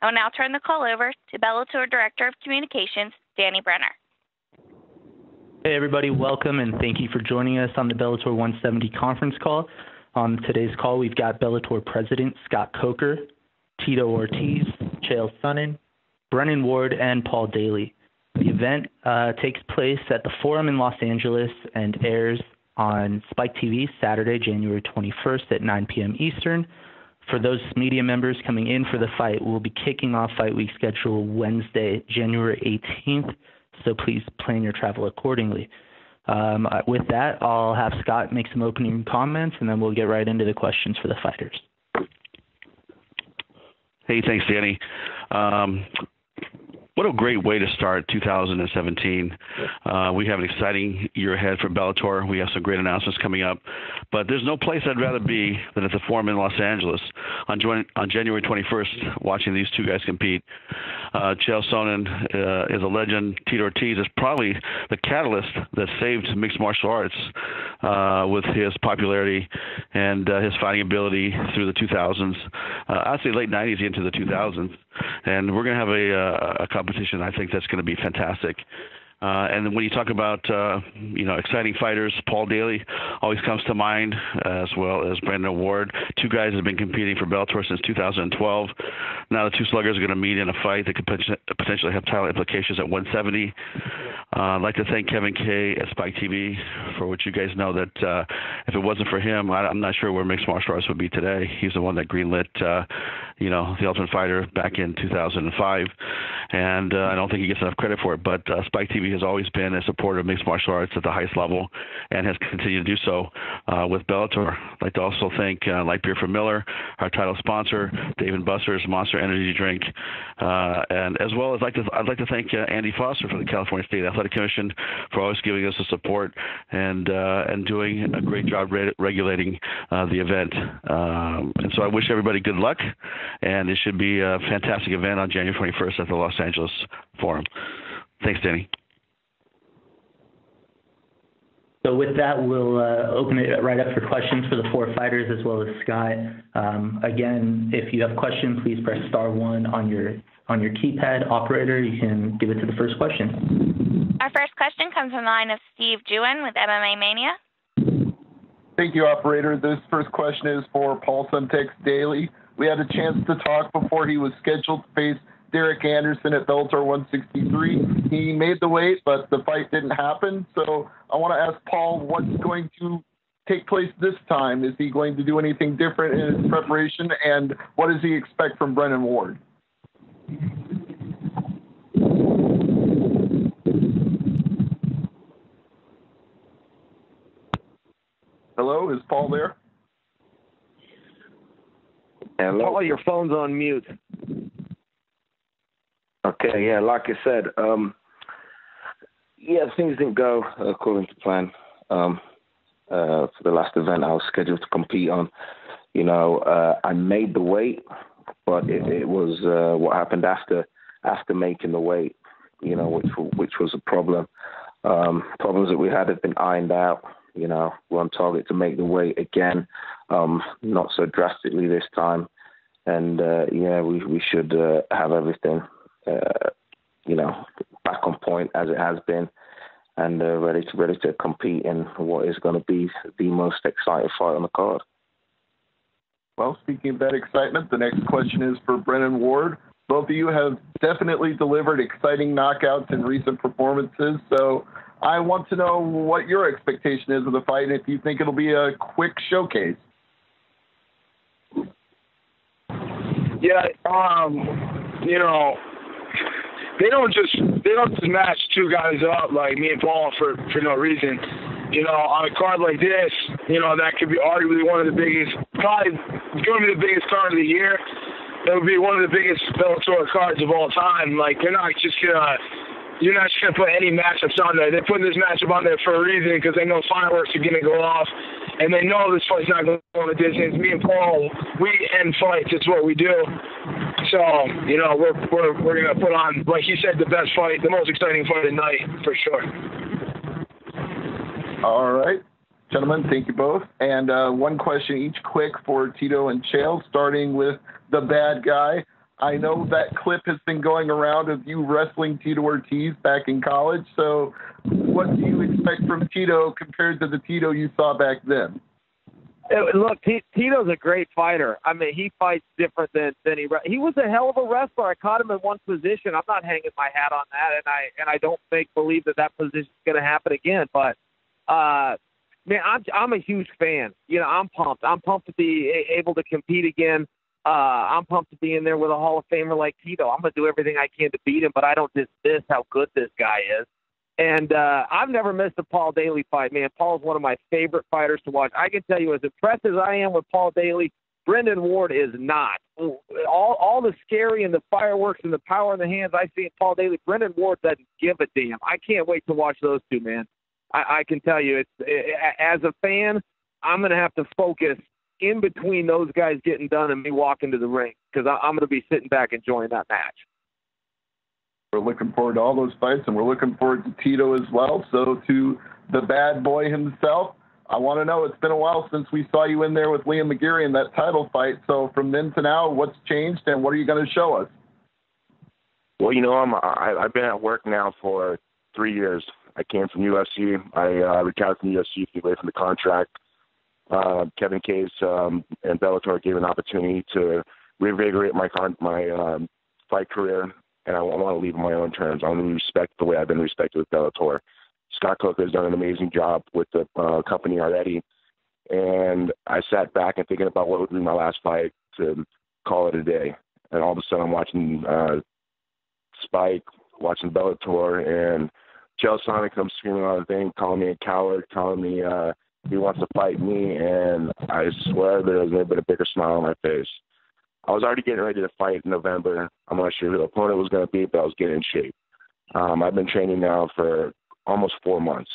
I will now turn the call over to Bellator Director of Communications, Danny Brenner. Hey everybody, welcome and thank you for joining us on the Bellator 170 conference call. On today's call, we've got Bellator President Scott Coker, Tito Ortiz, Chael Sonnen, Brennan Ward, and Paul Daley. The event takes place at the Forum in Los Angeles and airs on Spike TV Saturday, January 21st at 9 p.m. Eastern. For those media members coming in for the fight, we'll be kicking off Fight Week schedule Wednesday, January 18th, so please plan your travel accordingly. With that, I'll have Scott make some opening comments, and then we'll get right into the questions for the fighters. Hey, thanks, Danny. What a great way to start 2017. We have an exciting year ahead for Bellator. We have some great announcements coming up. But there's no place I'd rather be than at the Forum in Los Angeles on January 21st, watching these two guys compete. Chael Sonnen is a legend. Tito Ortiz is probably the catalyst that saved mixed martial arts with his popularity and his fighting ability through the 2000s. I'd say late 90s into the 2000s. And we're going to have a competition, I think, that's going to be fantastic. And then when you talk about, exciting fighters, Paul Daley always comes to mind, as well as Brennan Ward. Two guys have been competing for Bellator since 2012. Now the two sluggers are going to meet in a fight that could potentially have title implications at 170. I'd like to thank Kevin K at Spike TV for what you guys know that if it wasn't for him, I'm not sure where mixed martial arts would be today. He's the one that greenlit, The Ultimate Fighter back in 2005. And I don't think he gets enough credit for it, but Spike TV has always been a supporter of mixed martial arts at the highest level and has continued to do so with Bellator. I'd like to also thank Light Beer for Miller, our title sponsor, Dave & Buster's Monster Energy Drink, and as well as I'd like to thank Andy Foster from the California State Athletic Commission for always giving us the support and doing a great job regulating the event. And so I wish everybody good luck, and it should be a fantastic event on January 21st at the Los Angeles Forum. Thanks, Danny. So with that, we'll open it right up for questions for the four fighters as well as Scott. Again, if you have questions, please press *1 on your keypad. Operator, you can give it to the first question. Our first question comes from the line of Steve Jewin with MMA Mania. Thank you, Operator. This first question is for Paul Suntex Daley. We had a chance to talk before he was scheduled to face Derek Anderson at Bellator 163. He made the weight, but the fight didn't happen. So I want to ask Paul, what's going to take place this time? Is he going to do anything different in his preparation? And what does he expect from Brennan Ward? Hello, is Paul there? Hello? Paul, your phone's on mute. Okay, yeah, like I said, things didn't go according to plan. For the last event I was scheduled to compete on, I made the weight, but it was what happened after making the weight, which was a problem. Problems that we had have been ironed out. We're on target to make the weight again, not so drastically this time. And, we should have everything, back on point as it has been and ready to compete in what is going to be the most exciting fight on the card. Well, speaking of that excitement, the next question is for Brennan Ward. Both of you have definitely delivered exciting knockouts in recent performances, so I want to know what your expectation is of the fight and if you think it'll be a quick showcase. Yeah, they don't just match two guys up like me and Paul for no reason. On a card like this, that could be arguably one of the biggest, probably going to be the biggest card of the year. It would be one of the biggest Bellator cards of all time. Like, you're not just going to put any matchups on there. They're putting this matchup on there for a reason because they know fireworks are going to go off, and they know this fight's not going to go the distance. Me and Paul, we end fights. It's what we do. So, we're going to put on, like he said, the best fight, the most exciting fight of the night, for sure. All right. Gentlemen, thank you both. And one question each quick for Tito and Chael, starting with the bad guy. I know that clip has been going around of you wrestling Tito Ortiz back in college. So what do you expect from Tito compared to the Tito you saw back then? Look, Tito's a great fighter. I mean, he fights different than he was a hell of a wrestler. I caught him in one position. I'm not hanging my hat on that, and I don't believe that position's going to happen again. But man, I'm a huge fan. You know, I'm pumped. I'm pumped to be able to compete again. I'm pumped to be in there with a Hall of Famer like Tito. I'm going to do everything I can to beat him, but I don't dismiss how good this guy is. And I've never missed a Paul Daley fight, man. Paul's one of my favorite fighters to watch. I can tell you, as impressed as I am with Paul Daley, Brendan Ward is not. All the scary and the fireworks and the power in the hands I see in Paul Daley, Brendan Ward doesn't give a damn. I can't wait to watch those two, man. I can tell you, as a fan, I'm going to have to focus in between those guys getting done and me walking to the ring, because I'm going to be sitting back enjoying that match. We're looking forward to all those fights, and we're looking forward to Tito as well. So to the bad boy himself, I want to know, it's been a while since we saw you in there with Liam McGeary in that title fight. So from then to now, what's changed, and what are you going to show us? Well, you know, I've been at work now for 3 years. I came from UFC. I retired from UFC to get away from the contract. Kevin Case and Bellator gave an opportunity to reinvigorate my fight career, and I want to leave on my own terms. I want to respect the way I've been respected with Bellator. Scott Coker has done an amazing job with the company already, and I sat back and thinking about what would be my last fight to call it a day. And all of a sudden I'm watching Spike, watching Bellator, and Chael Sonnen comes screaming on the thing, calling me a coward, telling me he wants to fight me, and I swear there was a bigger smile on my face. I was already getting ready to fight in November. I'm not sure who the opponent was going to be, but I was getting in shape. I've been training now for almost 4 months.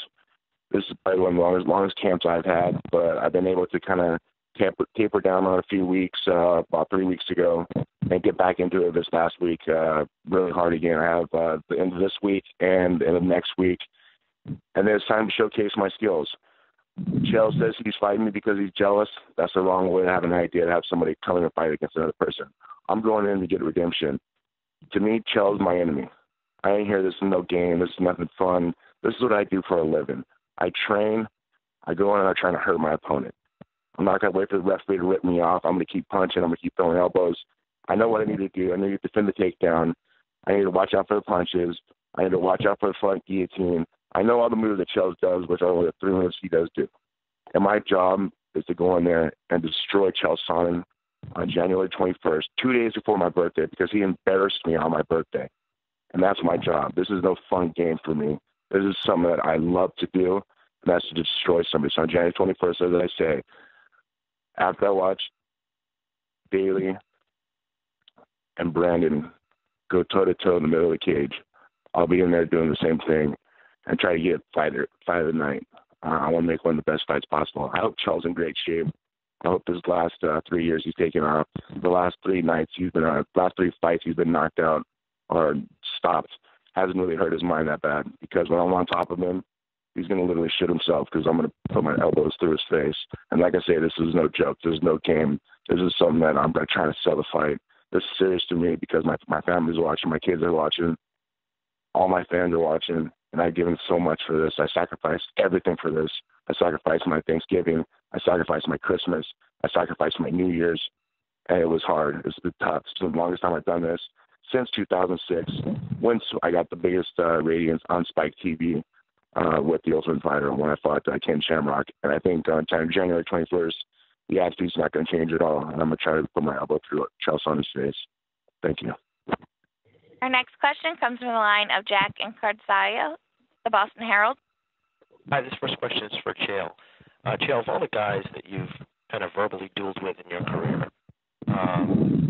This is probably one of the longest camps I've had, but I've been able to kind of taper down on a few weeks, about 3 weeks ago, and get back into it this last week really hard again. I have the end of this week and in the next week, and then it's time to showcase my skills. Chael says he's fighting me because he's jealous. That's the wrong way to have an idea, to have somebody come in and fight against another person. I'm going in to get redemption. To me, Chael's my enemy. I ain't here. This is no game. This is nothing fun. This is what I do for a living. I train. I go in and I try to hurt my opponent. I'm not going to wait for the referee to rip me off. I'm going to keep punching. I'm going to keep throwing elbows. I know what I need to do. I need to defend the takedown. I need to watch out for the punches. I need to watch out for the front guillotine. I know all the moves that Chael does, which are only the 3 moves he does do. And my job is to go in there and destroy Chael Sonnen on January 21st, 2 days before my birthday, because he embarrassed me on my birthday. And that's my job. This is no fun game for me. This is something that I love to do, and that's to destroy somebody. So on January 21st, as I say, after I watch Daley and Brennan go toe-to-toe in the middle of the cage, I'll be in there doing the same thing and try to get fight of the night. I want to make one of the best fights possible. I hope Chael's in great shape. I hope his last 3 years he's taken off. The last 3 nights last 3 fights he's been knocked out or stopped hasn't really hurt his mind that bad, because when I'm on top of him, he's going to literally shit himself, because I'm going to put my elbows through his face. And like I say, this is no joke. This is no game. This is something that I'm trying to sell the fight. This is serious to me, because my family's watching, my kids are watching, all my fans are watching, and I've given so much for this. I sacrificed everything for this. I sacrificed my Thanksgiving. I sacrificed my Christmas. I sacrificed my New Year's, and it was hard. It's been tough. It's the longest time I've done this since 2006, when I got the biggest ratings on Spike TV with The Ultimate Fighter when I fought Ken Shamrock. And I think on January 21st, the attitude's not going to change at all, and I'm going to try to put my elbow through Chael Sonnen's face. Thank you. Our next question comes from the line of Jack Incarzaio, the Boston Herald. Hi, this first question is for Chael. Chael, of all the guys that you've kind of verbally dueled with in your career,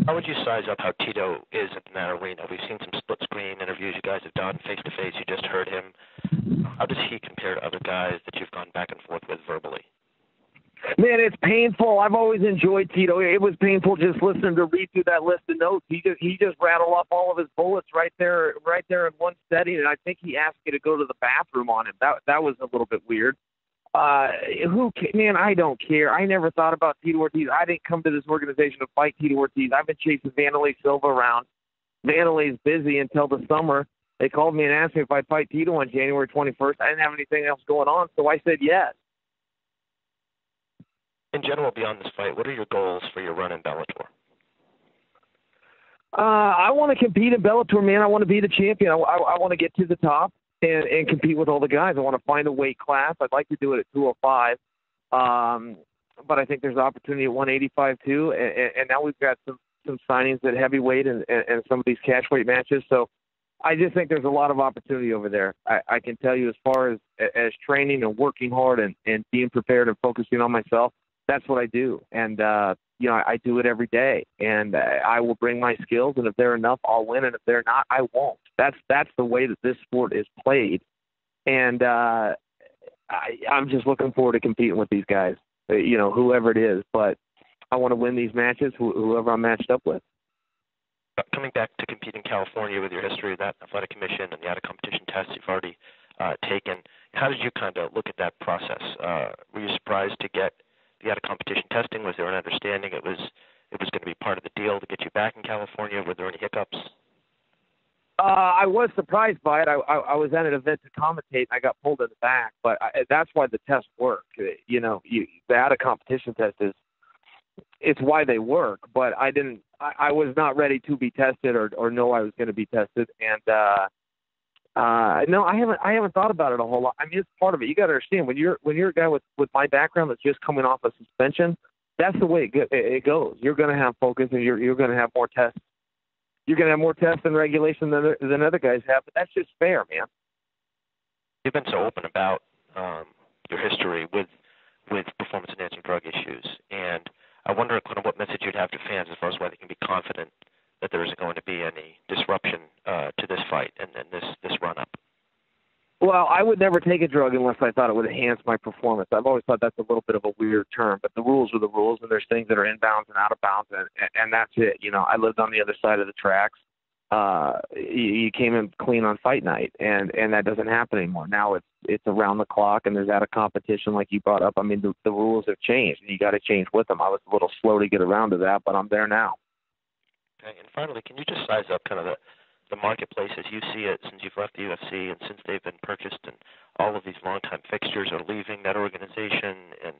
how would you size up how Tito is in that arena? We've seen some split-screen interviews you guys have done face-to-face. You just heard him. How does he compare to other guys that you've gone back and forth with verbally? Man, it's painful. I've always enjoyed Tito. It was painful just listening to read through that list of notes. He just rattled off all of his bullets right there in one setting, and I think he asked you to go to the bathroom on him. That was a little bit weird. Man, I don't care. I never thought about Tito Ortiz. I didn't come to this organization to fight Tito Ortiz. I've been chasing Wanderlei Silva around. Wanderlei's busy until the summer. They called me and asked me if I'd fight Tito on January 21st. I didn't have anything else going on, so I said yes. In general, beyond this fight, what are your goals for your run in Bellator? I want to compete in Bellator, man. I want to be the champion. I want to get to the top and compete with all the guys. I want to find a weight class. I'd like to do it at 205. But I think there's opportunity at 185 too. And now we've got some signings at heavyweight and some of these catchweight matches. So I just think there's a lot of opportunity over there. I can tell you as far as training and working hard and being prepared and focusing on myself, that's what I do. And, I do it every day. And I will bring my skills, and if they're enough, I'll win. And if they're not, I won't. That's the way that this sport is played. And I'm just looking forward to competing with these guys, whoever it is. But I want to win these matches, whoever I'm matched up with. Coming back to compete in California with your history of that athletic commission and the out-of-competition tests you've already taken, how did you kind of look at that process? Were you surprised to get the out-of-competition testing? Was there an understanding it was going to be part of the deal to get you back in California? Were there any hiccups? I was surprised by it. I was at an event to commentate, and I got pulled in the back. But that's why the tests work. The out-of-competition test it's why they work. But I was not ready to be tested or know I was going to be tested. And no, I haven't thought about it a whole lot. I mean, it's part of it. You got to understand when you're a guy with my background that's just coming off a suspension, that's the way it goes. You're going to have focus, and you're going to have more tests. You're going to have more tests and regulation than other guys have, but that's just fair, man. You've been so open about your history with performance-enhancing drug issues, and I wonder kind of what message you'd have to fans as far as why they can be confident that there isn't going to be any disruption to this fight and this run-up. Well, I would never take a drug unless I thought it would enhance my performance. I've always thought that's a little bit of a weird term, but the rules are the rules, and there's things that are inbounds and out of bounds, and that's it. I lived on the other side of the tracks. You came in clean on fight night, and that doesn't happen anymore. Now it's around the clock, and there's out of competition like you brought up. I mean, the rules have changed, and you got to change with them. I was a little slow to get around to that, but I'm there now. Okay, and finally, can you just size up kind of the marketplace as you see it since you've left the UFC and since they've been purchased and all of these longtime fixtures are leaving that organization and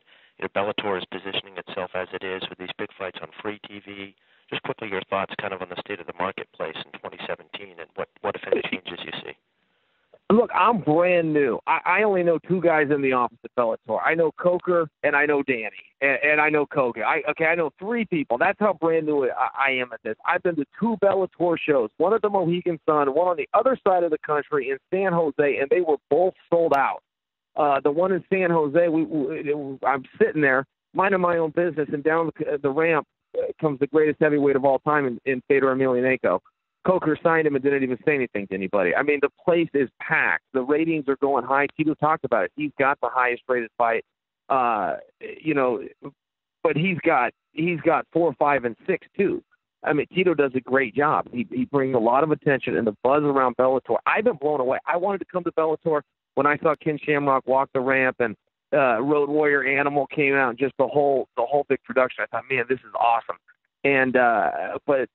Bellator is positioning itself as it is with these big fights on free TV. Just quickly your thoughts kind of on the state of the marketplace in 2017 and what if any changes you see. Look, I'm brand new. I only know two guys in the office at Bellator. I know Coker and I know Danny and I know Koga. I know three people. That's how brand new I am at this. I've been to two Bellator shows, one at the Mohegan Sun, one on the other side of the country in San Jose, and they were both sold out. The one in San Jose, I'm sitting there minding my own business, and down the ramp comes the greatest heavyweight of all time in Fedor Emelianenko. Coker signed him and didn't even say anything to anybody. I mean, the place is packed. The ratings are going high. Tito talked about it. He's got the highest rated fight, but he's got 4, 5, and 6 too. I mean, Tito does a great job. He brings a lot of attention and the buzz around Bellator. I've been blown away. I wanted to come to Bellator when I saw Ken Shamrock walk the ramp and Road Warrior Animal came out, and just the whole big production. I thought, man, this is awesome. And but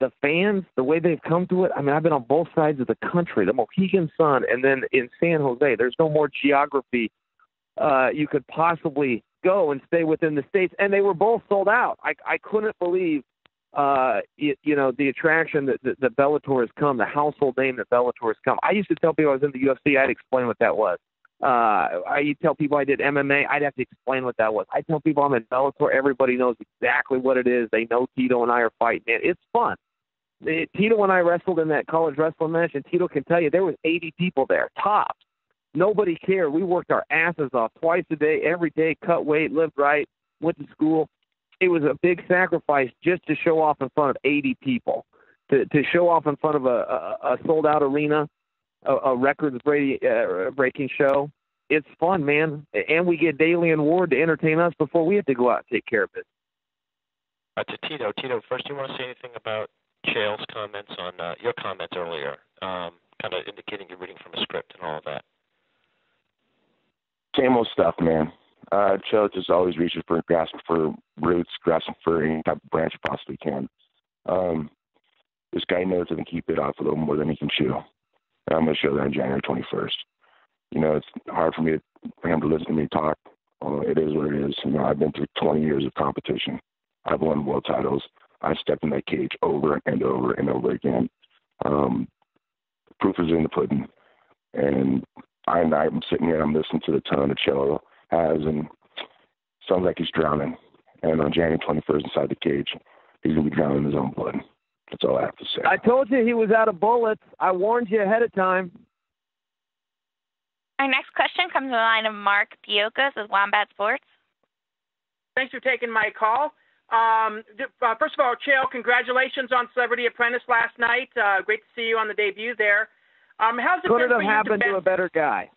the fans, the way they've come to it, I mean, I've been on both sides of the country, the Mohegan Sun, and then in San Jose. There's no more geography you could possibly go and stay within the states, and they were both sold out. I couldn't believe, the attraction that Bellator has come, the household name that Bellator has come. I used to tell people I was in the UFC, I'd explain what that was. I tell people I did MMA, I'd have to explain what that was. I tell people I'm in Bellator, everybody knows exactly what it is. They know Tito and I are fighting. Man, it's fun. Tito and I wrestled in that college wrestling match, and Tito can tell you there was 80 people there, tops. Nobody cared. We worked our asses off twice a day, every day, cut weight, lived right, went to school. It was a big sacrifice just to show off in front of 80 people, to show off in front of a sold-out arena, a records-breaking show. It's fun, man. And we get Daley and Ward to entertain us before we have to go out and take care of it. To Tito. Tito, first, do you want to say anything about Chael's comments on your comments earlier, kind of indicating you're reading from a script and all of that? Same old stuff, man. Chael just always reaches for grasping for roots, grasping for any type of branch he possibly can. This guy knows he can keep it off a little more than he can chew. And I'm going to show that on January 21st. You know, it's hard for him to listen to me talk. It is what it is. You know, I've been through 20 years of competition. I've won world titles. I stepped in that cage over and over and over again. Proof is in the pudding. And I'm sitting here, I'm listening to the tone that Chael has, and sounds like he's drowning. And on January 21st inside the cage, he's going to be drowning in his own blood. That's all I have to say. I told you he was out of bullets. I warned you ahead of time. Our next question comes from the line of Mark Piokas with Wombat Sports. Thanks for taking my call. First of all, Chael, congratulations on Celebrity Apprentice last night. Great to see you on the debut there. How's it Couldn't been have happened to a better guy.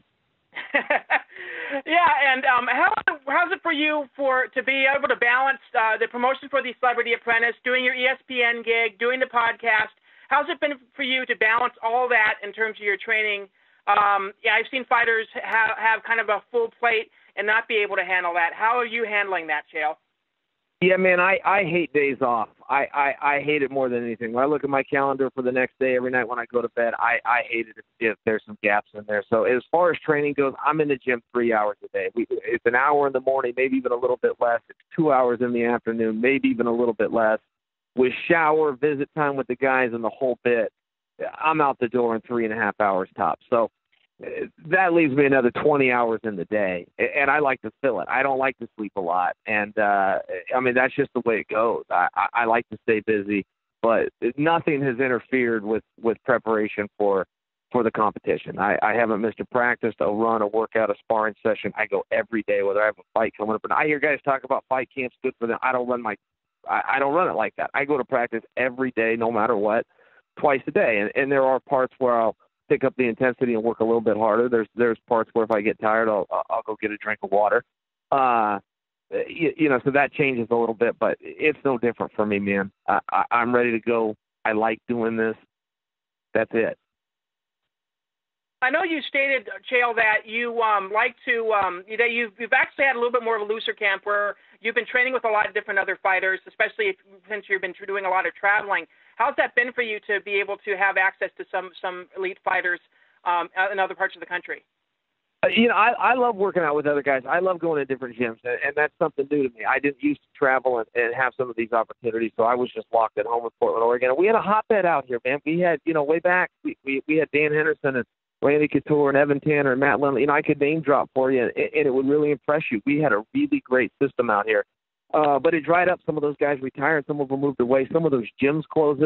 Yeah, and how's it for you to be able to balance the promotion for the Celebrity Apprentice, doing your ESPN gig, doing the podcast? How's it been for you to balance all that in terms of your training? Yeah, I've seen fighters have kind of a full plate and not be able to handle that. How are you handling that, Chael? Yeah, man, I hate days off. I hate it more than anything. When I look at my calendar for the next day, every night when I go to bed, I hate it if there's some gaps in there. So as far as training goes, I'm in the gym 3 hours a day. It's an hour in the morning, maybe even a little bit less. It's 2 hours in the afternoon, maybe even a little bit less. With shower, visit time with the guys, and the whole bit, I'm out the door in 3.5 hours tops. So that leaves me another 20 hours in the day, and I like to fill it. I don't like to sleep a lot, and I mean, that's just the way it goes. I like to stay busy, but nothing has interfered with preparation for the competition. I haven't missed a practice, a run, a workout, a sparring session. I go every day, whether I have a fight coming up. And I hear guys talk about fight camps, good for them. I don't run it like that. I go to practice every day, no matter what, twice a day, and there are parts where I'll pick up the intensity and work a little bit harder. There's parts where if I get tired, I'll go get a drink of water. You know, so that changes a little bit, but it's no different for me, man. I'm ready to go. I like doing this. That's it. I know you stated, Chael, that you like to that you've actually had a little bit more of a looser camp where you've been training with a lot of different other fighters, especially since you've been doing a lot of traveling. How's that been for you to be able to have access to some elite fighters in other parts of the country? You know, I love working out with other guys. I love going to different gyms, and that's something new to me. I didn't used to travel and have some of these opportunities, so I was just locked at home in Portland, Oregon. And we had a hotbed out here, man. We had, you know, way back, we had Dan Henderson and Randy Couture and Evan Tanner and Matt Lindley. You know, I could name drop for you, and it would really impress you. We had a really great system out here. But it dried up. Some of those guys retired. Some of them moved away. Some of those gyms closed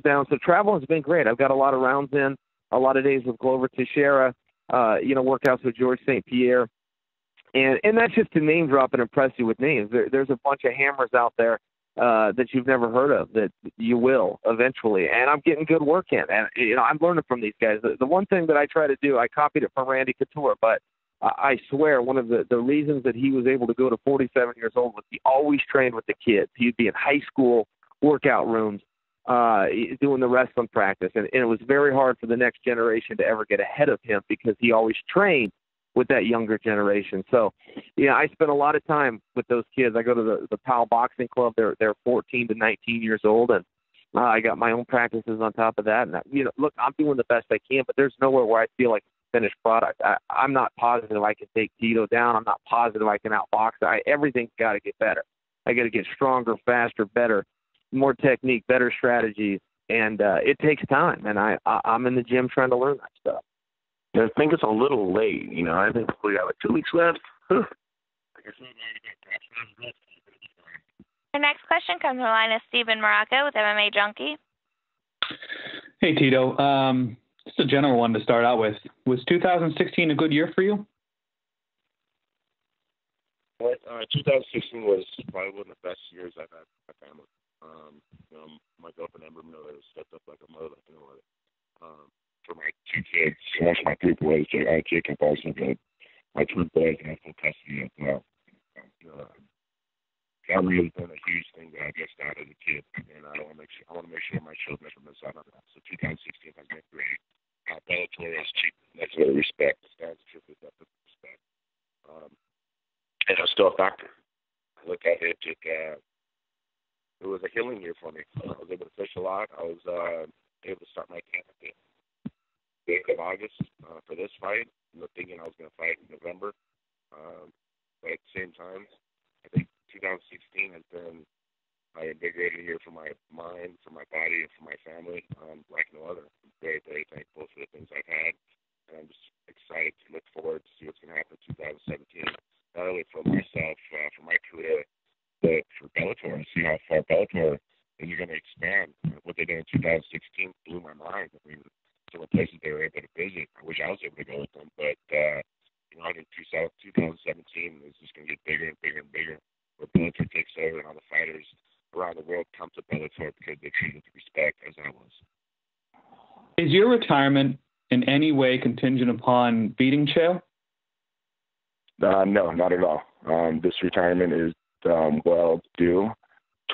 down. So travel has been great. I've got a lot of rounds in, a lot of days with Glover Teixeira, you know, workouts with George St. Pierre. And that's just to name drop and impress you with names. There's a bunch of hammers out there that you've never heard of that you will eventually. And I'm getting good work in. And, you know, I'm learning from these guys. The one thing that I try to do, I copied it from Randy Couture, but I swear one of the reasons that he was able to go to 47 years old was he always trained with the kids. He'd be in high school workout rooms doing the wrestling practice. And it was very hard for the next generation to ever get ahead of him because he always trained with that younger generation. So, you know, I spend a lot of time with those kids. I go to the Powell Boxing Club. They're 14 to 19 years old, and I got my own practices on top of that. And, you know, look, I'm doing the best I can, but there's nowhere where I feel like finished product. I'm not positive I can take Tito down. I'm not positive I can outbox. Everything's got to get better. I got to get stronger, faster, better, more technique, better strategies, and it takes time. And I'm in the gym trying to learn that stuff. I think it's a little late. You know, I think we got like 2 weeks left. Our next question comes from the line of Steven Morocco with MMA Junkie. Hey, Tito. Just a general one to start out with. Was 2016 a good year for you? 2016 was probably one of the best years I've had with my family. You know, my girlfriend Amber Miller stepped up like a mother. You know, for my 2 kids, once my 3 boys, Jake and Paulson, my 2 boys, and I full custody as well. Family has been a huge thing that I guessed out as a kid, and I want to make sure my children never miss out on that. So 2016 has been great. Bellator has cheated. That's really respect. Stands true for that respect. was able to start my camp at the end of August for this fight. Thinking I was going to fight in November. But at the same time, I think 2016 has been a invigorating year for my mind, for my body, and for my family, like no other. I'm very, very thankful for the things I've had, and I'm just excited to look forward to see what's going to happen in 2017, not only for myself, for my career, but for Bellator, and see how far Bellator is going to expand. What they did in 2016 blew my mind. I mean, some of the places they were able to visit, I wish I was able to go with them, but I think 2017 is just going to get bigger and bigger and bigger, where Bellator takes over and all the fighters around the world come to Bellator because they're treated with respect, as I was. Is your retirement in any way contingent upon beating Chael? No, not at all. This retirement is well due.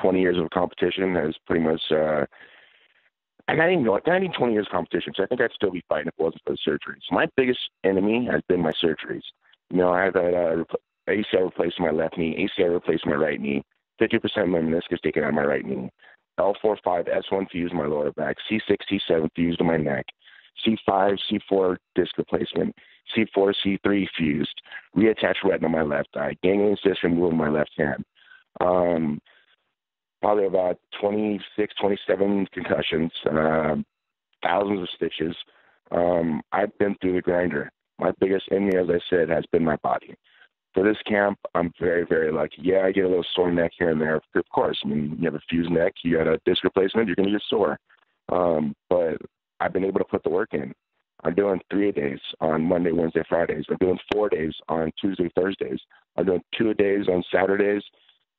20 years of competition is pretty much. I didn't need 20 years of competition, so I think I'd still be fighting if it wasn't for the surgeries. My biggest enemy has been my surgeries. I had that ACL replaced my left knee, ACL replaced my right knee, 50% of my meniscus taken out of my right knee, L4-5, S1 fused in my lower back, C6, C7 fused in my neck, C5, C4 disc replacement, C4, C3 fused, reattached retina on my left eye, ganglion cyst removed in my left hand. Probably about 26, 27 concussions, thousands of stitches. I've been through the grinder. My biggest enemy, as I said, has been my body. For this camp, I'm very, very lucky. Yeah, I get a little sore neck here and there. Of course, I mean, you have a fused neck, you got a disc replacement, you're going to get sore. But I've been able to put the work in. I'm doing 3-a-days on Monday, Wednesday, Fridays. I'm doing 4-days on Tuesday, Thursdays. I'm doing 2-a-days on Saturdays,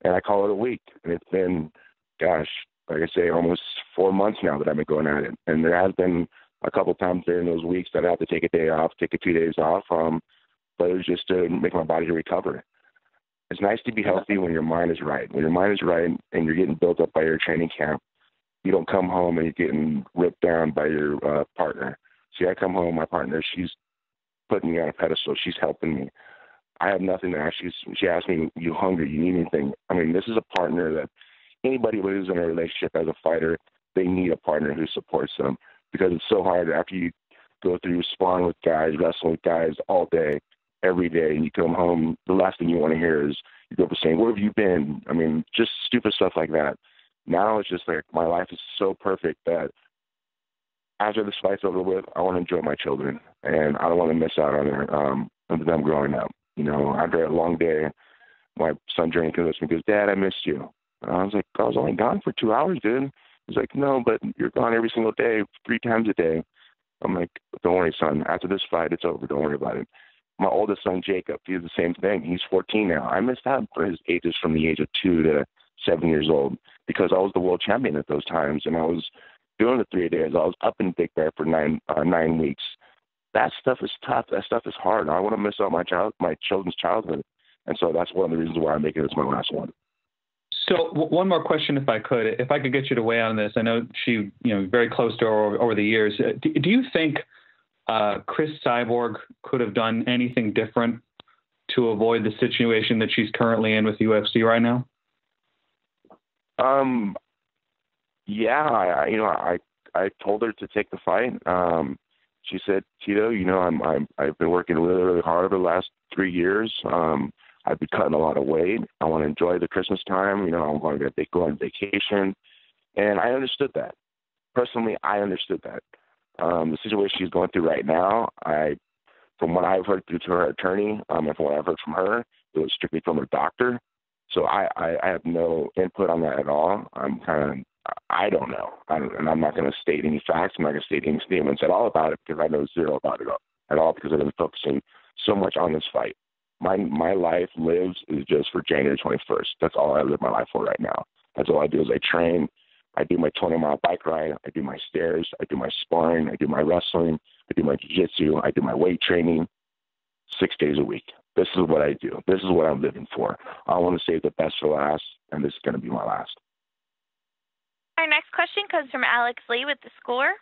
and I call it a week. And it's been, gosh, like I say, almost 4 months now that I've been going at it. And there has been a couple times during those weeks that I have to take a day off, take a 2 days off. But it was just to make my body recover. It's nice to be healthy when your mind is right. When your mind is right and you're getting built up by your training camp, you don't come home and you're getting ripped down by your partner. See, I come home, my partner, she's putting me on a pedestal. She's helping me. I have nothing to ask. She asked me, you hungry? You need anything? I mean, this is a partner that anybody who's in a relationship as a fighter, they need a partner who supports them, because it's so hard after you go through sparring with guys, wrestling with guys all day, every day, and you come home, the last thing you want to hear is your girlfriend saying, where have you been? I mean, just stupid stuff like that. Now it's just like my life is so perfect that after this fight's over with, I want to enjoy my children, and I don't want to miss out on them growing up. After a long day, my son Jeremy comes to me and goes, Dad, I missed you. And I was like, I was only gone for 2 hours, dude. He's like, no, but you're gone every single day, 3 times a day. I'm like, don't worry, son. After this fight, it's over. Don't worry about it. My oldest son, Jacob, he did the same thing. He's 14 now. I missed out for his ages from the age of 2 to 7 years old because I was the world champion at those times, and I was doing the 3-a-days. I was up in Big Bear for 9 weeks. That stuff is tough. That stuff is hard. I want to miss out my children's childhood, and so that's one of the reasons why I'm making this my last one. So one more question, if I could get you to weigh on this. I know she, very close to her over the years. Do you think Chris Cyborg could have done anything different to avoid the situation that she's currently in with UFC right now? Yeah, I told her to take the fight. She said, Tito, I've been working really, really hard over the last 3 years. I've been cutting a lot of weight. I want to enjoy the Christmas time. I'm going to go on vacation. And I understood that. Personally, I understood that. The situation she's going through right now, from what I've heard through to her attorney, and from what I've heard from her, it was strictly from her doctor. So I have no input on that at all. I don't know. And I'm not going to state any facts. I'm not going to state any statements at all about it because I know zero about it at all because I've been focusing so much on this fight. My life lives is just for January 21st. That's all I live my life for right now. That's all I do is I train. I do my 20-mile bike ride. I do my stairs. I do my sparring. I do my wrestling. I do my jiu-jitsu. I do my weight training 6 days a week. This is what I do. This is what I'm living for. I want to save the best for last, and this is going to be my last. Our next question comes from Alex Lee with The Score.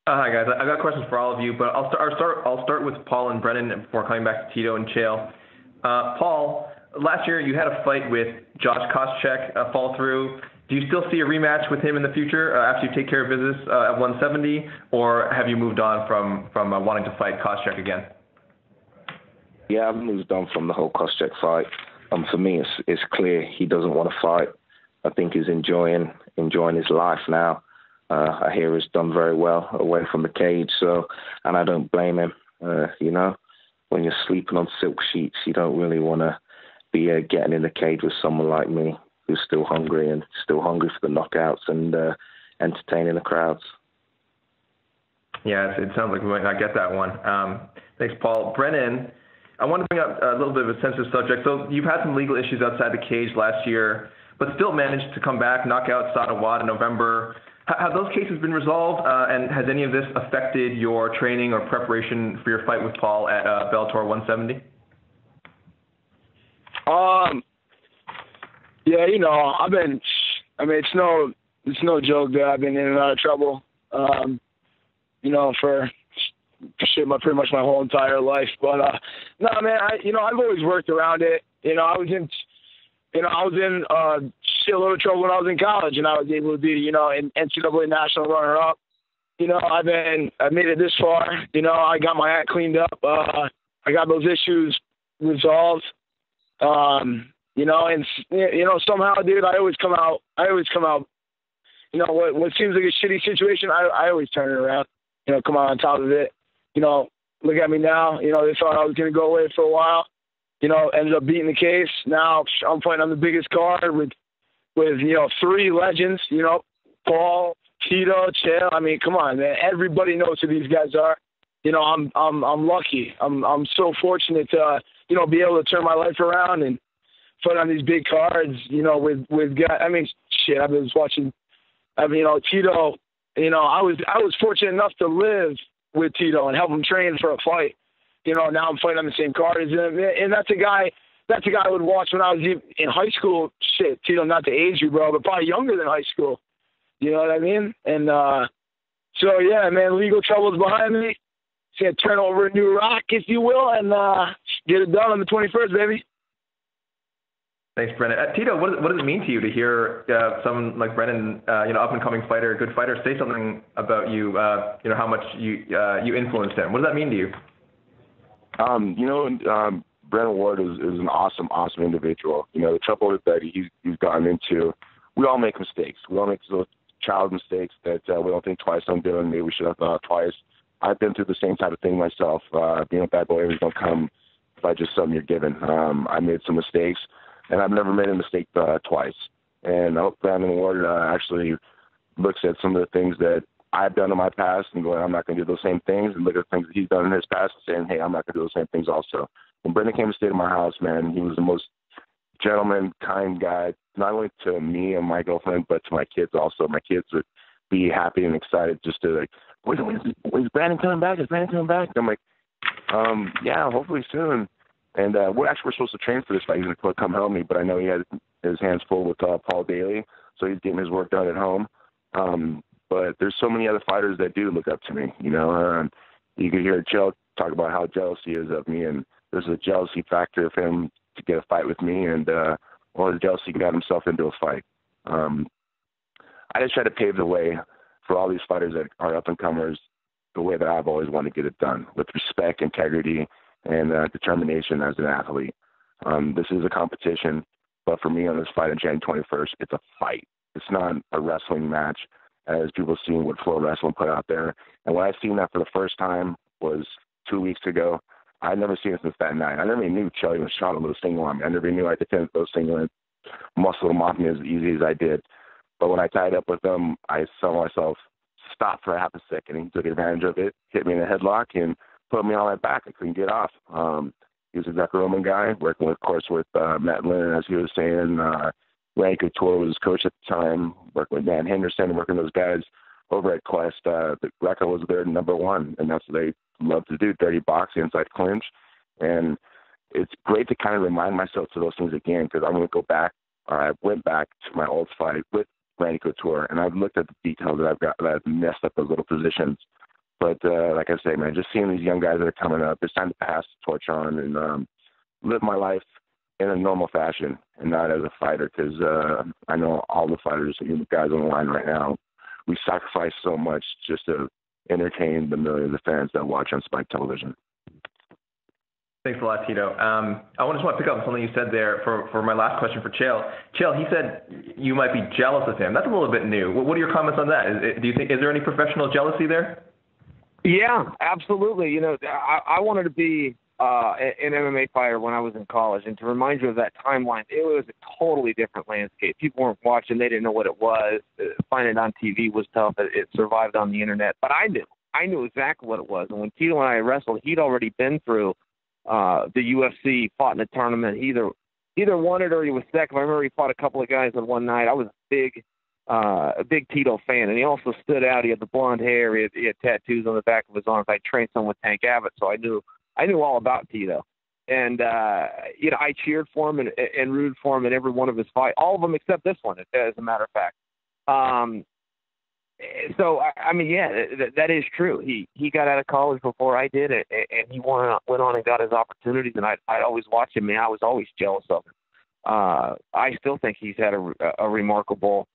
Hi, guys. I've got questions for all of you, but I'll start with Paul and Brennan before coming back to Tito and Chael. Paul, last year you had a fight with Josh Koscheck fall through. Do you still see a rematch with him in the future after you take care of business at 170, or have you moved on from wanting to fight Koscheck again? Yeah, I've moved on from the whole Koscheck fight. For me, it's clear he doesn't want to fight. I think he's enjoying his life now. I hear he's done very well away from the cage, and I don't blame him. When you're sleeping on silk sheets, you don't really want to be getting in the cage with someone like me who's still hungry for the knockouts and entertaining the crowds. Yeah, it sounds like we might not get that one. Thanks, Paul. Brennan, I want to bring up a little bit of a sensitive subject. So you've had some legal issues outside the cage last year, but still managed to come back, knock out Sada Watt in November. Have those cases been resolved, and has any of this affected your training or preparation for your fight with Paul at Bellator 170? Yeah, it's no joke that I've been in and out of trouble, for pretty much my whole entire life. But no, man, I've always worked around it. I was in shitload of trouble when I was in college, and I was able to be, an NCAA national runner-up. I made it this far. I got my act cleaned up. I got those issues resolved. And somehow, dude, I always come out. What seems like a shitty situation, I always turn it around. Come out on top of it. Look at me now. They thought I was going to go away for a while. Ended up beating the case. Now I'm fighting on the biggest card with three legends. Paul, Tito, Chael. I mean, come on, man. Everybody knows who these guys are. I'm lucky. I'm so fortunate to be able to turn my life around and fight on these big cards. With guys. I mean, shit. I was watching. Tito. I was fortunate enough to live with Tito and help him train for a fight. Now I'm fighting on the same card as him, and that's a guy I would watch when I was in high school. Shit, Tito, not to age you, bro, but probably younger than high school. You know what I mean? And so yeah, man, legal trouble's behind me. Just gonna turn over a new rock, if you will, and get it done on the 21st, baby. Thanks, Brennan. Tito, what does it mean to you to hear someone like Brennan, up and coming fighter, good fighter, say something about you? How much you influenced him. What does that mean to you? Brennan Ward is an awesome individual. The trouble that he's gotten into, we all make mistakes. We all make those child mistakes that we don't think twice on doing. Maybe we should have thought twice. I've been through the same type of thing myself. Being a bad boy always don't come by just something you're given. I made some mistakes, and I've never made a mistake twice. And I hope Brennan Ward actually looks at some of the things that I've done in my past and going, I'm not going to do those same things, and look at things that he's done in his past and saying, hey, I'm not going to do those same things also. When Brennan came to stay at my house, man, he was the most gentleman, kind guy, not only to me and my girlfriend, but to my kids also. My kids would be happy and excited just to like, when's Brandon coming back? Is Brandon coming back? I'm like, yeah, hopefully soon. And we're supposed to train for this fight. He's going to come help me, but I know he had his hands full with Paul Daley, so he's getting his work done at home. But there's so many other fighters that do look up to me, you can hear Chael talk about how jealous he is of me, and there's a jealousy factor of him to get a fight with me, and the jealousy got himself into a fight. I just try to pave the way for all these fighters that are up-and-comers the way that I've always wanted to get it done, with respect, integrity, and determination as an athlete. This is a competition, but for me on this fight on January 21st, it's a fight. It's not a wrestling match, as people seen what Flow Wrestling put out there. And when I seen that for the first time was 2 weeks ago. I'd never seen it since that night. I never even knew Chael even shot a little single arm. I never knew I could turn those single and muscle him off me as easy as I did. But when I tied up with him, I saw myself stop for half a second. He took advantage of it, hit me in a headlock, and put me on my back. I couldn't get off. He was a Greco-Roman guy, working, of course, with Matt Lynn, as he was saying. Randy Couture was his coach at the time, working with Dan Henderson, working those guys over at Quest. The Greco was their number one, and that's what they love to do, dirty box, inside clinch. And it's great to kind of remind myself to those things again, because I'm going to go back, or I went back to my old fight with Randy Couture, and I've looked at the details that I've got, that I've messed up those little positions. But like I say, man, just seeing these young guys that are coming up, it's time to pass the torch on and live my life in a normal fashion and not as a fighter, because I know all the fighters, the guys on the line right now, we sacrifice so much just to entertain the millions of fans that watch on Spike Television. Thanks a lot, Tito. I just want to pick up on something you said there for my last question for Chael. Chael, he said you might be jealous of him. That's a little bit new. What are your comments on that? Is there any professional jealousy there? Yeah, absolutely. You know, I wanted to be an MMA fighter when I was in college, and to remind you of that timeline, it was a totally different landscape. People weren't watching; they didn't know what it was. Finding it on TV was tough. It survived on the internet, but I knew exactly what it was. And when Tito and I wrestled, he'd already been through the UFC, fought in a tournament. He either won it or he was second. I remember he fought a couple of guys on one night. I was a big Tito fan, and he also stood out. He had the blonde hair. He had tattoos on the back of his arms. I trained some with Tank Abbott, so I knew all about Tito. And you know, I cheered for him and rooted for him in every one of his fights, all of them except this one, as a matter of fact. So I mean, yeah, that is true. He got out of college before I did, and he went on and got his opportunities. And I always watched him, and I was always jealous of him. I still think he's had a remarkable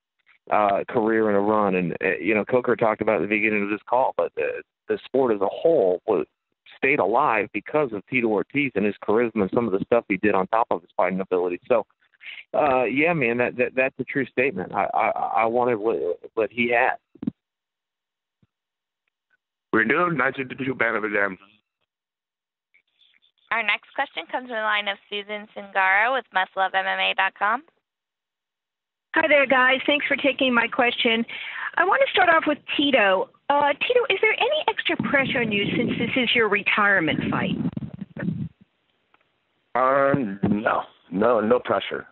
career and a run. And you know, Coker talked about at the beginning of this call, but the sport as a whole stayed alive because of Tito Ortiz and his charisma and some of the stuff he did on top of his fighting ability. So, yeah, man, that's a true statement. I wanted what he had. We're doing not to do bad of them. Our next question comes from the line of Susan Singara with MustLoveMMA.com. Hi there, guys. Thanks for taking my question. I want to start off with Tito. Tito, is there any extra pressure on you since this is your retirement fight? No pressure.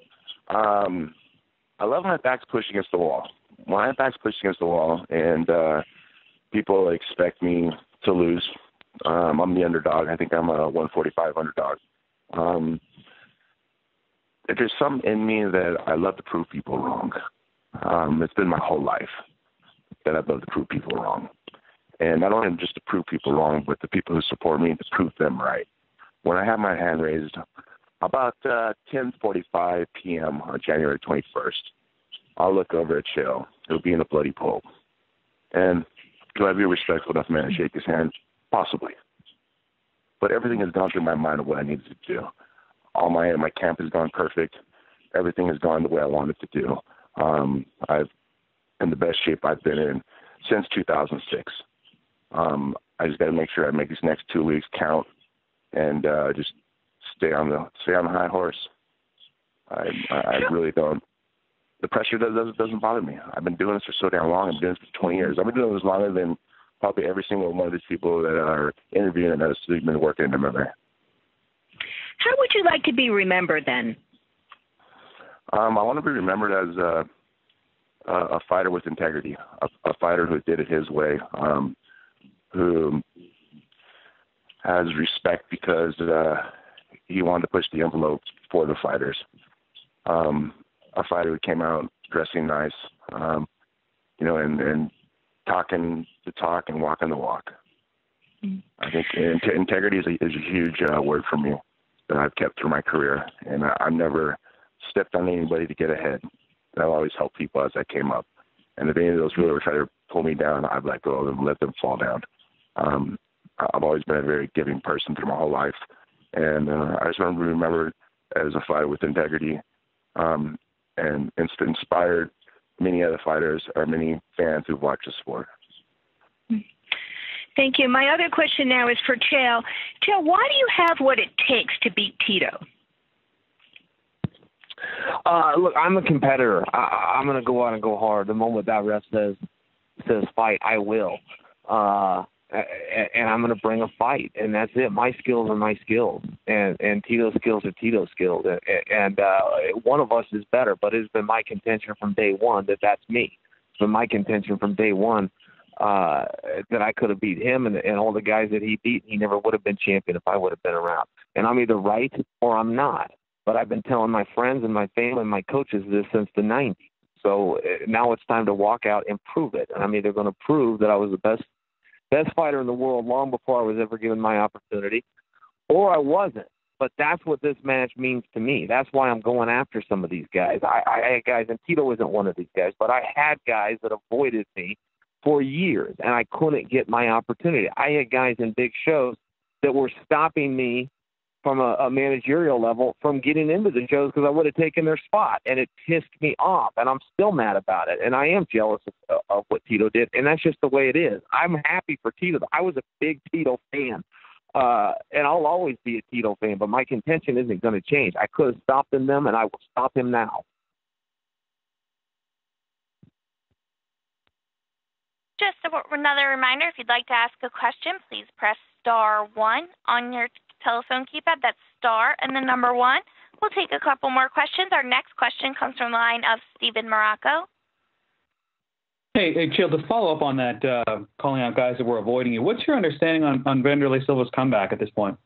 I love my back's pushed against the wall. My back's pushed against the wall, and people expect me to lose. I'm the underdog. I think I'm a 145 underdog. There's something in me that I love to prove people wrong. It's been my whole life that I've loved to prove people wrong. And not only just to prove people wrong, but the people who support me to prove them right. When I have my hand raised, about 10:45 p.m. on January 21st, I'll look over at Chael. He'll be in a bloody pool. And do I be a respectful enough man to shake his hand? Possibly. But everything has gone through my mind of what I needed to do. All my camp has gone perfect. Everything has gone the way I wanted to do. I've in the best shape I've been in since 2006. I just got to make sure I make these next 2 weeks count and just stay on the high horse. I really don't. The pressure doesn't bother me. I've been doing this for so damn long. I've been doing this for 20 years. I've been doing this longer than probably every single one of these people that are interviewing and that have been working in MMA. How would you like to be remembered then? I want to be remembered as a fighter with integrity, a fighter who did it his way, who has respect because he wanted to push the envelope for the fighters. A fighter who came out dressing nice, and talking the talk and walking the walk. I think integrity is a huge word for me that I've kept through my career, and I've never stepped on anybody to get ahead. I've always helped people as I came up, and if any of those really were trying to pull me down, I'd let go of them and let them fall down. I've always been a very giving person through my whole life, and I just want to be remembered as a fighter with integrity, and inspired many other fighters or many fans who've watched the sport. Thank you. My other question now is for Chael. Chael, why do you have what it takes to beat Tito? Look, I'm a competitor. I'm going to go out and go hard. The moment that ref says fight, I will. And I'm going to bring a fight, and that's it. My skills are my skills, and Tito's skills are Tito's skills. And one of us is better, but it's been my contention from day one that that's me. It's been my contention from day one that I could have beat him and all the guys that he beat. He never would have been champion if I would have been around. And I'm either right or I'm not. But I've been telling my friends and my family and my coaches this since the 90s. So now it's time to walk out and prove it. And I'm either going to prove that I was the best fighter in the world long before I was ever given my opportunity, or I wasn't. But that's what this match means to me. That's why I'm going after some of these guys. I had guys, and Tito isn't one of these guys, but I had guys that avoided me for years, and I couldn't get my opportunity. I had guys in big shows that were stopping me from a managerial level from getting into the shows because I would have taken their spot, and it pissed me off, and I'm still mad about it, and I am jealous of what Tito did, and that's just the way it is. I'm happy for Tito. I was a big Tito fan. And I'll always be a Tito fan, but my contention isn't going to change. I could have stopped him then, and I will stop him now. Just another reminder, if you'd like to ask a question, please press star 1 on your telephone keypad. That's star and the number 1. We'll take a couple more questions. Our next question comes from the line of Steven Morocco. Hey, Chael, to follow up on that, calling out guys that were avoiding you, what's your understanding on Wanderlei Silva's comeback at this point?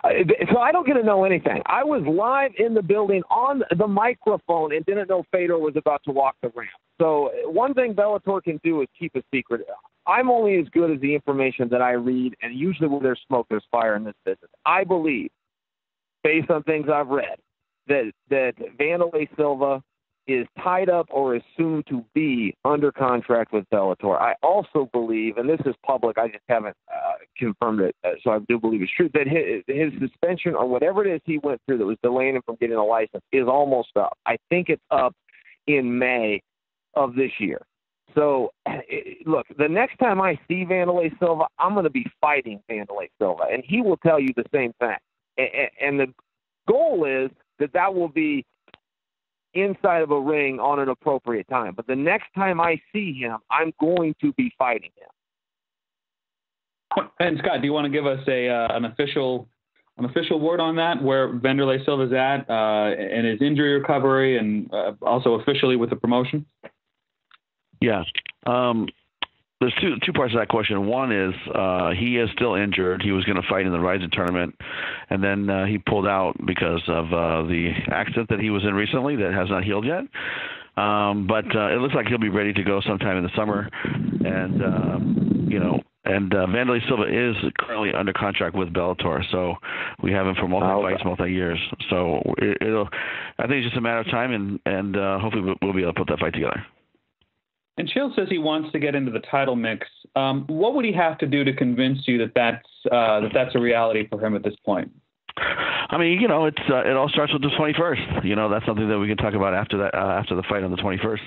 So I don't get to know anything. I was live in the building on the microphone and didn't know Fedor was about to walk the ramp. So one thing Bellator can do is keep a secret. I'm only as good as the information that I read, and usually when there's smoke, there's fire in this business. I believe, based on things I've read, that Wanderlei Silva is tied up or is soon to be under contract with Bellator. I also believe, and this is public, I just haven't confirmed it, so I do believe it's true, that his suspension or whatever it is he went through that was delaying him from getting a license is almost up. I think it's up in May of this year. So, look, the next time I see Wanderlei Silva, I'm going to be fighting Wanderlei Silva, and he will tell you the same thing. And the goal is that will be inside of a ring on an appropriate time. But the next time I see him, I'm going to be fighting him. And Scott, do you want to give us an official word on that, where Wanderlei Silva's at and his injury recovery, and also officially with the promotion? Yeah. There's two parts of that question. One is he is still injured. He was going to fight in the Rising tournament, and then he pulled out because of the accident that he was in recently that has not healed yet. But it looks like he'll be ready to go sometime in the summer. And, Wanderlei Silva is currently under contract with Bellator, so we have him for multi-fights, multi-years. So I think it's just a matter of time, and hopefully we'll be able to put that fight together. And Chael says he wants to get into the title mix. What would he have to do to convince you that that's a reality for him at this point? I mean, it all starts with the 21st. That's something that we can talk about after the fight on the 21st.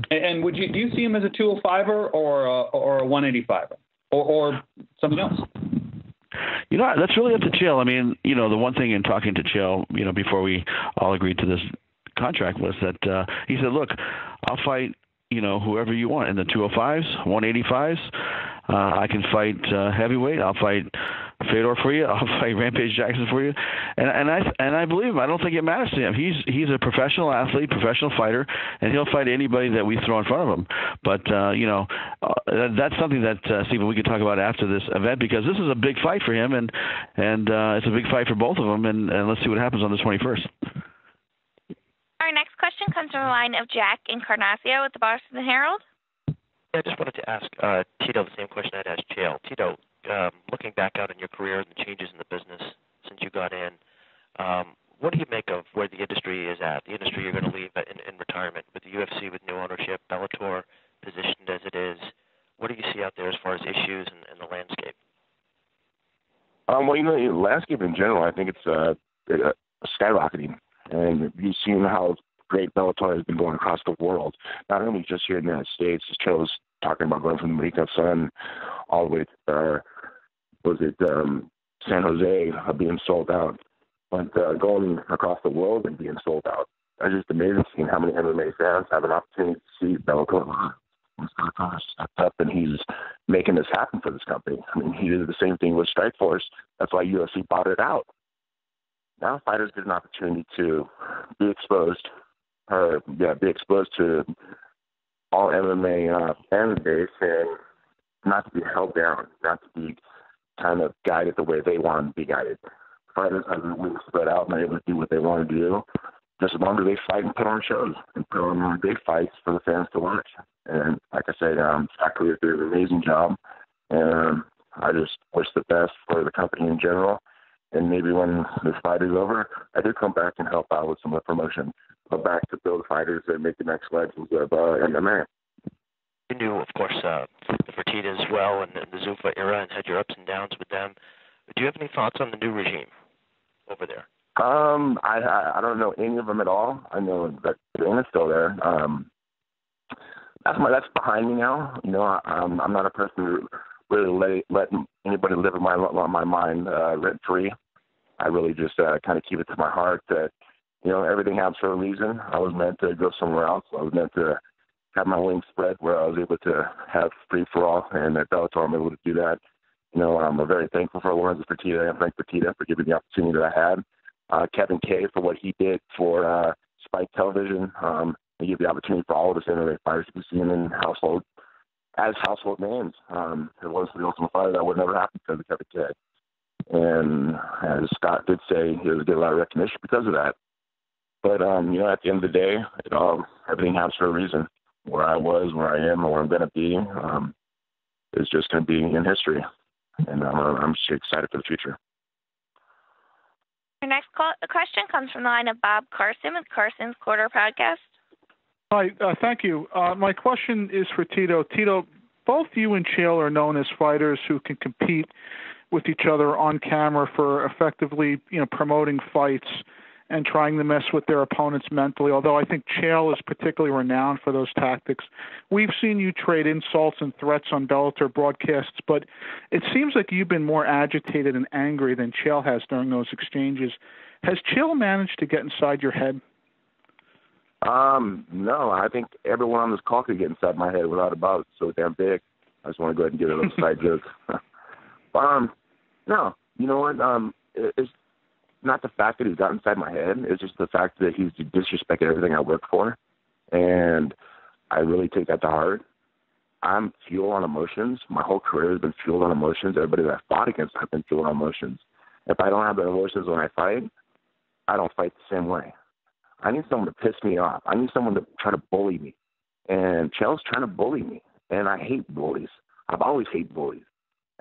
And do you see him as a 205er or a 185er or something else? That's really up to Chael. I mean, the one thing in talking to Chael, before we all agreed to this contract was that he said, look, I'll fight whoever you want in the 205s, 185s. I can fight heavyweight. I'll fight Fedor for you. I'll fight Rampage Jackson for you. And I believe him. I don't think it matters to him. He's a professional athlete, professional fighter, and he'll fight anybody that we throw in front of him. But that's something that Stephen, we could talk about after this event, because this is a big fight for him, and it's a big fight for both of them. And let's see what happens on the 21st. Our next question comes from the line of Jack Encarnacio with the Boston Herald. I just wanted to ask Tito the same question I'd asked Chael. Tito, looking back out on your career and the changes in the business since you got in, what do you make of where the industry is at, the industry you're going to leave in retirement, with the UFC, with new ownership, Bellator positioned as it is? What do you see out there as far as issues and the landscape? The landscape in general, I think it's skyrocketing. And you've seen how great Bellator has been going across the world, not only just here in the United States, as Chael was talking about, going from Rico Sun all the way to, San Jose being sold out, but going across the world and being sold out. It's just amazing seeing how many MMA fans have an opportunity to see Bellator. Bellator stepped up, and he's making this happen for this company. I mean, he did the same thing with Strikeforce. That's why UFC bought it out. Now fighters get an opportunity to be exposed to all MMA fan base, and not to be held down, not to be kind of guided the way they want to be guided. Fighters have their wings spread out and are able to do what they want to do, just as long as they fight and put on shows and put on big fights for the fans to watch. And like I said, Scott Clear did an amazing job, and I just wish the best for the company in general. And maybe when this fight is over, I do come back and help out with some of the promotion. But back to build fighters that make the next legends of MMA. You knew, of course, the Fertitta as well and the Zuffa era and had your ups and downs with them. Do you have any thoughts on the new regime over there? I don't know any of them at all. I know that Dana's still there. That's behind me now. You know, I'm not a person who really let anybody live in my mind rent free. I really just kind of keep it to my heart that, you know, everything happens for a reason. I was meant to go somewhere else. I was meant to have my wings spread where I was able to have free for all, and at Bellator I'm able to do that. You know, I'm very thankful for Lorenzo Fertitta and Frank Fertitta for giving me the opportunity that I had. Kevin K for what he did for Spike Television. He gave the opportunity for all of us MMA fighters to be seen in household names. It was the Ultimate Fighter that would never happen because of Kevin K. And as Scott did say, he was getting a lot of recognition because of that. But, you know, at the end of the day, everything happens for a reason. Where I was, where I am, and where I'm going to be is just going to be in history. And I'm just excited for the future. Our next question comes from the line of Bob Carson with Carson's Quarter Podcast. Hi, thank you. My question is for Tito. Tito, both you and Chael are known as fighters who can compete with each other on camera for effectively, you know, promoting fights and trying to mess with their opponents mentally, although I think Chael is particularly renowned for those tactics. We've seen you trade insults and threats on Bellator broadcasts, but it seems like you've been more agitated and angry than Chael has during those exchanges. Has Chael managed to get inside your head? No, I think everyone on this call could get inside my head without a doubt. It's so damn big. I just want to go ahead and give it a little side joke. No, you know what? It's not the fact that he's got inside my head. It's just the fact that he's disrespected everything I work for. And I really take that to heart. I'm fueled on emotions. My whole career has been fueled on emotions. Everybody that I fought against, I've been fueled on emotions. If I don't have the emotions when I fight, I don't fight the same way. I need someone to piss me off. I need someone to try to bully me. And Chael's trying to bully me. And I hate bullies. I've always hated bullies.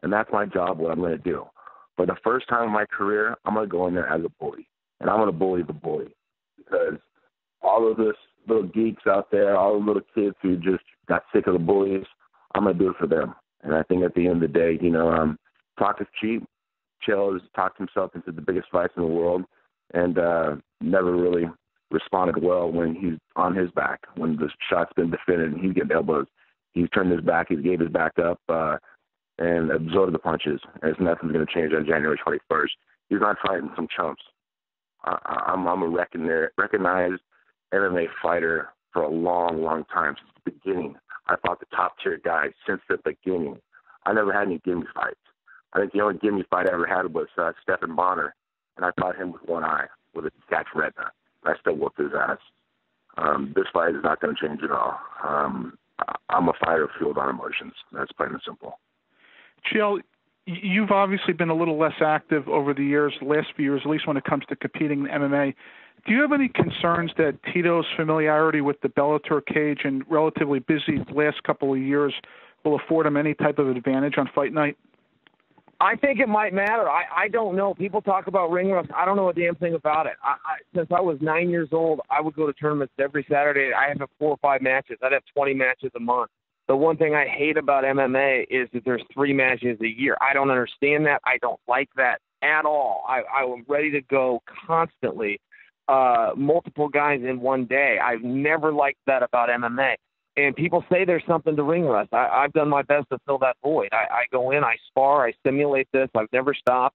And that's my job, what I'm going to do. For the first time in my career, I'm going to go in there as a bully. And I'm going to bully the bully. Because all of this little geeks out there, all the little kids who just got sick of the bullies, I'm going to do it for them. And I think at the end of the day, you know, talk is cheap. Chael has talked himself into the biggest fights in the world and never really responded well when he's on his back, when the shot's been defended and he's getting elbows. He's turned his back, he gave his back up and absorbed the punches. And nothing's going to change on January 21st. He's not fighting some chumps. I'm a recognized MMA fighter for a long, long time, since the beginning. I fought the top-tier guys since the beginning. I never had any gimme fights. I think the only gimme fight I ever had was Stephen Bonner, and I fought him with one eye, with a detached retina. I still whooped his ass. This fight is not going to change at all. I'm a fighter fueled on emotions. That's plain and simple. Chael, you've obviously been a little less active over the years, the last few years, at least when it comes to competing in MMA. Do you have any concerns that Tito's familiarity with the Bellator cage and relatively busy last couple of years will afford him any type of advantage on fight night? I think it might matter. I don't know. People talk about ring rust. I don't know a damn thing about it. Since I was 9 years old, I would go to tournaments every Saturday. I have 4 or 5 matches. I'd have 20 matches a month. The one thing I hate about MMA is that there's 3 matches a year. I don't understand that. I don't like that at all. I'm ready to go constantly, multiple guys in one day. I've never liked that about MMA. And people say there's something to ring rust. I've done my best to fill that void. I go in, I spar, I simulate this. I've never stopped.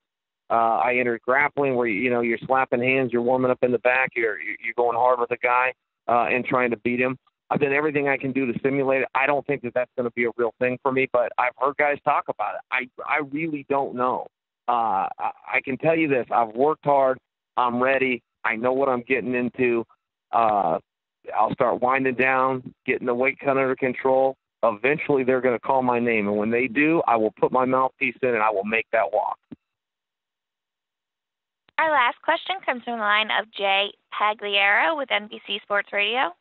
I enter grappling where you're slapping hands, you're warming up in the back, you're going hard with a guy and trying to beat him. I've done everything I can do to simulate it. I don't think that that's going to be a real thing for me, but I've heard guys talk about it. I really don't know. I can tell you this: I've worked hard. I'm ready. I know what I'm getting into. I'll start winding down, getting the weight cut under control. Eventually, they're going to call my name. And when they do, I will put my mouthpiece in and I will make that walk. Our last question comes from the line of Jay Pagliaro with NBC Sports Radio.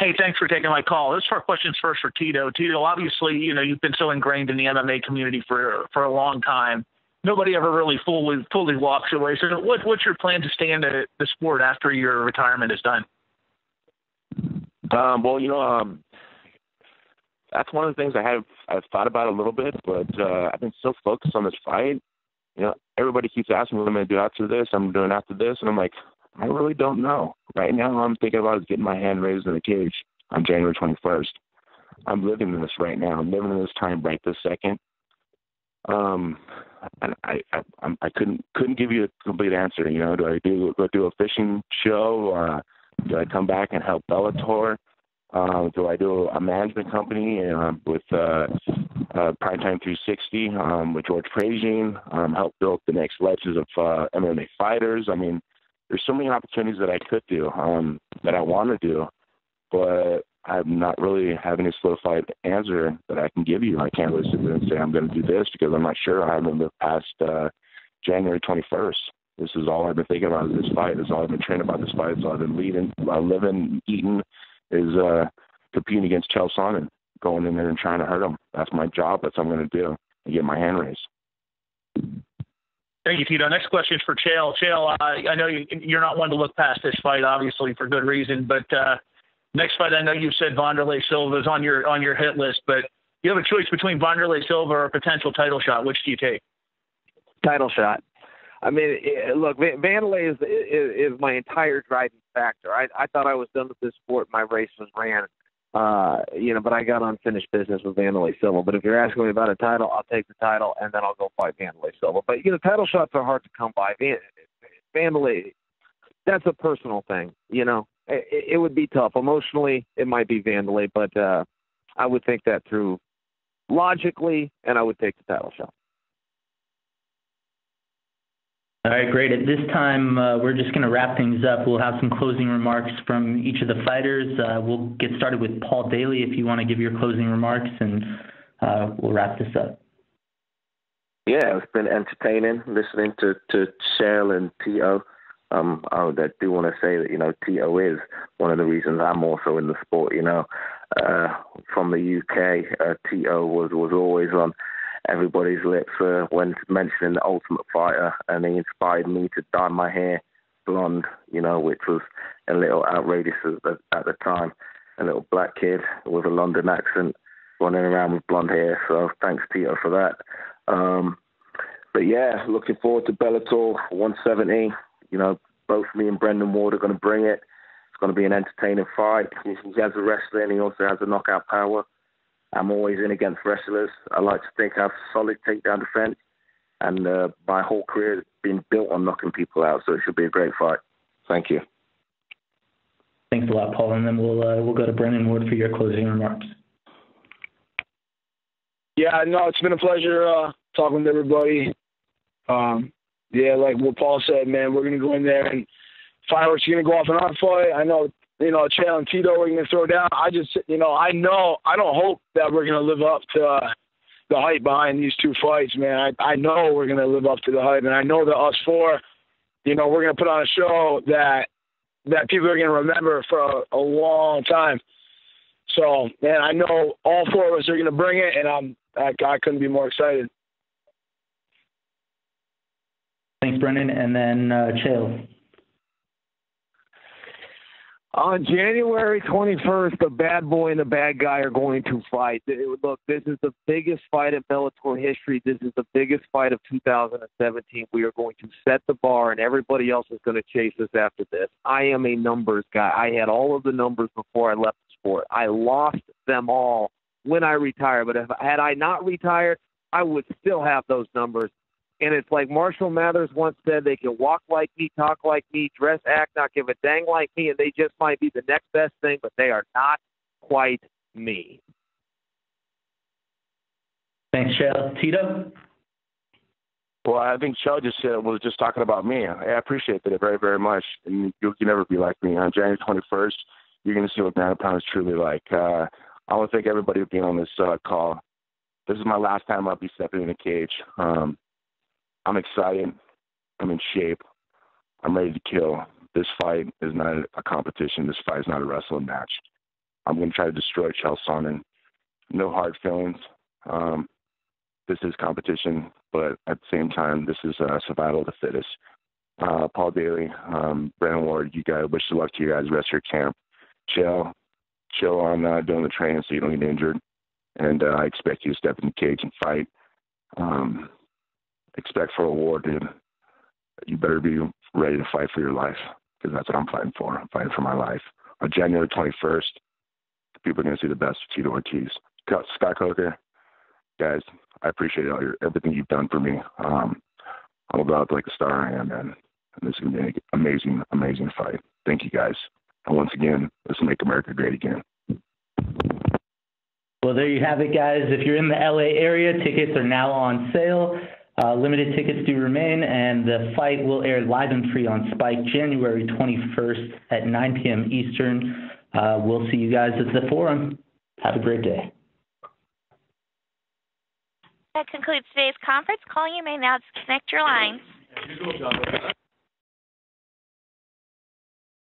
Hey, thanks for taking my call. This is our questions first for Tito. Tito, obviously, you've been so ingrained in the MMA community for a long time. Nobody ever really fully walks away. So what's your plan to stay in the sport after your retirement is done? That's one of the things I've thought about a little bit, but I've been so focused on this fight. Everybody keeps asking me what I'm going to do after this. I'm doing after this, and I'm like, I really don't know. Right now, all I'm thinking about is getting my hand raised in the cage on January 21st. I'm living in this right now. I'm living in this time right this second. And I couldn't give you a complete answer. Do I go do a fishing show? Do I come back and help Bellator? Do I do a management company with Primetime 360 with George Prazian, help build the next legends of MMA fighters? I mean, there's so many opportunities that I could do, that I want to do, but I'm not really having a solidified answer that I can give you. I can't really sit there and say I'm going to do this because I'm not sure. I haven't lived past January 21st. This is all I've been thinking about is this fight. This is all I've been training about this fight. It's all I've been living, eating is competing against Chael Sonnen, going in there and trying to hurt him. That's my job. That's what I'm going to do and get my hand raised. Thank you, Tito. Next question is for Chael. Chael, I know you're not one to look past this fight, obviously, for good reason. But next fight, I know you said Wanderlei Silva is on your hit list. But you have a choice between Wanderlei Silva or a potential title shot. Which do you take? Title shot. I mean, look, Wanderlei is my entire driving factor. I thought I was done with this sport. My race was ran. But I got unfinished business with Wanderlei Silva. But if you're asking me about a title, I'll take the title, and then I'll go fight Wanderlei Silva. But, title shots are hard to come by. Wanderlei, that's a personal thing, It would be tough. Emotionally, it might be Wanderlei, but I would think that through logically, and I would take the title shot. All right, great. At this time, we're just going to wrap things up. We'll have some closing remarks from each of the fighters. We'll get started with Paul Daley if you want to give your closing remarks, and we'll wrap this up. Yeah, it's been entertaining listening to Chael and Tito. I do want to say that, Tito is one of the reasons I'm also in the sport, From the UK, Tito was always on everybody's lips when mentioning the Ultimate Fighter, and he inspired me to dye my hair blonde, which was a little outrageous at the time. A little black kid with a London accent running around with blonde hair, so thanks Tito for that. But yeah, looking forward to Bellator 170. Both me and Brendan Ward are going to bring it. It's going to be an entertaining fight. He has a wrestler and he also has a knockout power. I'm always in against wrestlers. I like to think I have solid takedown defense, and my whole career has been built on knocking people out, so it should be a great fight. Thank you. Thanks a lot, Paul, and then we'll go to Brennan Ward for your closing remarks. Yeah, no, it's been a pleasure talking with everybody. Like what Paul said, man, we're going to go in there and fireworks are going to go off in our fight. I know, Chael and Tito are going to throw down. I just, I don't hope that we're going to live up to the hype behind these two fights, man. I know we're going to live up to the hype, and I know that us four, we're going to put on a show that people are going to remember for a long time. So, man, I know all four of us are going to bring it, and I couldn't be more excited. Thanks, Brennan. And then Chael. On January 21st, the bad boy and the bad guy are going to fight. Look, this is the biggest fight in Bellator history. This is the biggest fight of 2017. We are going to set the bar, and everybody else is going to chase us after this. I am a numbers guy. I had all of the numbers before I left the sport. I lost them all when I retired. But had I not retired, I would still have those numbers. And it's like Marshall Mathers once said, they can walk like me, talk like me, dress, act, not give a dang like me, and they just might be the next best thing, but they are not quite me. Thanks, Chael. Tito? Well, I think Chael was just talking about me. I appreciate that very, very much. And you can never be like me. On January 21st, you're going to see what Ground Pound is truly like. I want to thank everybody for being on this call. This is my last time I'll be stepping in the cage. I'm excited. I'm in shape. I'm ready to kill. This fight is not a competition. This fight is not a wrestling match. I'm going to try to destroy Chael Sonnen. No hard feelings. This is competition, but at the same time, this is survival of the fittest. Paul Daley, Brennan Ward, you guys, wish luck to you guys the rest of your camp. Chill on doing the training so you don't get injured. And I expect you to step in the cage and fight. Expect for a war, dude. You better be ready to fight for your life, because that's what I'm fighting for. I'm fighting for my life. On January 21st, people are going to see the best of Tito Ortiz. Scott Coker, guys, I appreciate everything you've done for me. I'm about to like the star I am, man. And this is going to be an amazing, amazing fight. Thank you, guys. And once again, let's make America great again. Well, there you have it, guys. If you're in the LA area, tickets are now on sale. Limited tickets do remain, and the fight will air live and free on Spike January 21st at 9 p.m. Eastern. We'll see you guys at the forum. Have a great day. That concludes today's conference call. You may now disconnect your lines.